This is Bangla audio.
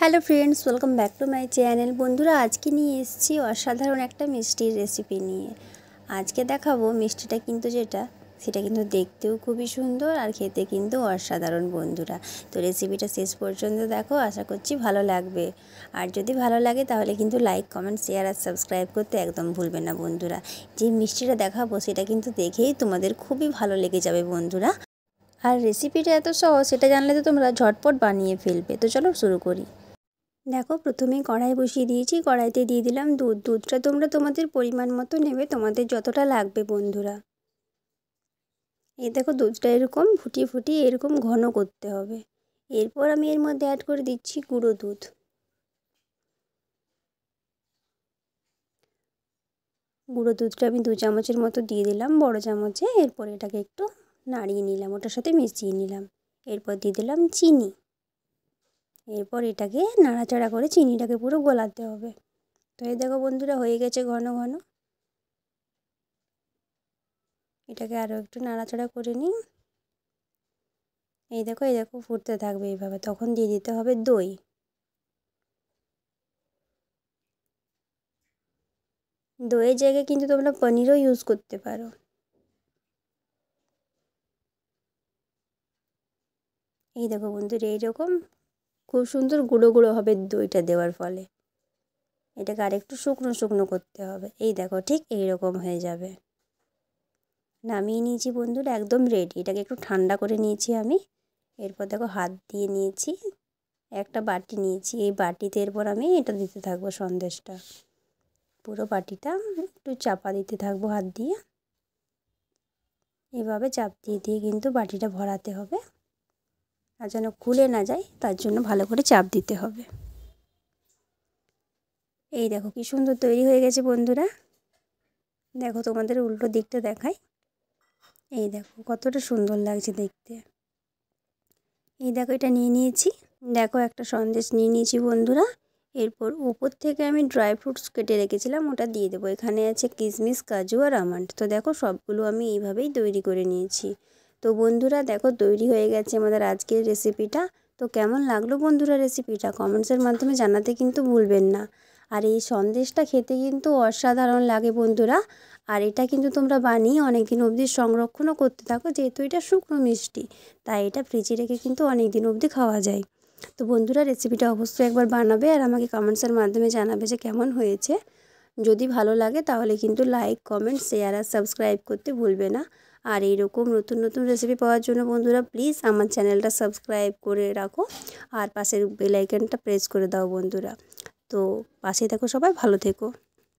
Hello friends, welcome back to my channel. বন্ধুরা, আজকে নিয়ে এসেছি অসাধারণ একটা মিষ্টির রেসিপি নিয়ে। আজকে দেখাবো মিষ্টিটা কিন্তু সেটা কিন্তু দেখতেও খুবই সুন্দর আর খেতে কিন্তু অসাধারণ। বন্ধুরা, তো রেসিপিটা শেষ পর্যন্ত দেখো, আশা করছি ভালো লাগবে। আর যদি ভালো লাগে তাহলে কিন্তু লাইক, কমেন্ট, শেয়ার আর সাবস্ক্রাইব করতে একদম ভুলবে না। বন্ধুরা, যে মিষ্টিটা দেখাবো সেটা কিন্তু দেখেই তোমাদের খুবই ভালো লেগে যাবে বন্ধুরা। আর রেসিপিটা এত সহজ, সেটা জানলে তো তোমরা ঝটপট বানিয়ে ফেলবে। তো চলো শুরু করি। দেখো, প্রথমেই কড়াই বসিয়ে দিয়েছি। কড়াইতে দিয়ে দিলাম দুধটা তোমরা তোমাদের পরিমাণ মতো নেবে, তোমাদের যতটা লাগবে বন্ধুরা। এই দেখো, দুধটা এরকম ফুটিয়ে ফুটিয়ে এরকম ঘন করতে হবে। এরপর আমি এর মধ্যে অ্যাড করে দিচ্ছি গুঁড়ো দুধ। গুঁড়ো দুধটা আমি 2 চামচের মতো দিয়ে দিলাম, বড় চামচে। এরপর এটাকে একটু নাড়িয়ে নিলাম, ওটার সাথে মিশিয়ে নিলাম। এরপর দিয়ে দিলাম চিনি। এরপর এটাকে নাড়াচাড়া করে চিনিটাকে পুরো গলাতে হবে। তো এই দেখো বন্ধুরা, হয়ে গেছে ঘন ঘন। এটাকে আরও একটু নাড়াচাড়া করে নিই। এই দেখো ফুটতে থাকবে এইভাবে। তখন দিয়ে দিতে হবে দই। দইয়ের জায়গায় কিন্তু তোমরা পনিরও ইউজ করতে পারো। এই দেখো বন্ধুরা, এইরকম খুব সুন্দর গুঁড়ো গুঁড়ো হবে দইটা দেওয়ার ফলে। এটাকে আরেকটু শুকনো শুকনো করতে হবে। এই দেখো, ঠিক এইরকম হয়ে যাবে। নামিয়ে নিয়েছি বন্ধুরা, একদম রেডি। এটাকে একটু ঠান্ডা করে নিয়েছি আমি। এরপর দেখো, হাত দিয়ে নিয়েছি, একটা বাটি নিয়েছি। এই বাটিতে এরপর আমি এটা দিতে থাকবো সন্দেশটা। পুরো বাটিটা একটু চাপা দিতে থাকবো হাত দিয়ে। এভাবে চাপ দিয়ে দিয়ে কিন্তু বাটিটা ভরাতে হবে, আর যেন খুলে না যায় তার জন্য ভালো করে চাপ দিতে হবে। এই দেখো কি সুন্দর তৈরি হয়ে গেছে বন্ধুরা। দেখো, তোমাদের উল্টো দিকটা দেখাই। এই দেখো কতটা সুন্দর লাগছে দেখতে। এই দেখো, এটা নিয়ে নিয়েছি। দেখো, একটা সন্দেশ নিয়ে নিয়েছি বন্ধুরা। এরপর উপর থেকে আমি ড্রাই ফ্রুটস কেটে রেখেছিলাম, ওটা দিয়ে দেবো। এখানে আছে কিশমিশ, কাজু আর আমন্ড। তো দেখো, সবগুলো আমি এইভাবেই তৈরি করে নিয়েছি। তো বন্ধুরা দেখো, তৈরি হয়ে গেছে আমাদের আজকের রেসিপিটা। তো কেমন লাগলো বন্ধুরা রেসিপিটা, কমেন্টসের মাধ্যমে জানাতে কিন্তু ভুলবেন না। আর এই সন্দেশটা খেতে কিন্তু অসাধারণ লাগে বন্ধুরা। আর এটা কিন্তু তোমরা বানিয়ে অনেক দিন অবধি সংরক্ষণও করতে থাকো, যেহেতু এটা শুকনো মিষ্টি, তাই এটা ফ্রিজে রেখে কিন্তু অনেক দিন অবধি খাওয়া যায়। তো বন্ধুরা, রেসিপিটা অবশ্যই একবার বানাবে আর আমাকে কমেন্টসের মাধ্যমে জানাবে যে কেমন হয়েছে। যদি ভালো লাগে তাহলে কিন্তু লাইক, কমেন্ট, শেয়ার আর সাবস্ক্রাইব করতে ভুলবে না। আর এইরকম নতুন নতুন রেসিপি পাওয়ার জন্য বন্ধুরা প্লিজ আমার চ্যানেলটা সাবস্ক্রাইব করে রাখো আর পাশের বেল আইকনটা প্রেস করে দাও বন্ধুরা। তো পাশে থাকো, সবাই ভালো থেকো।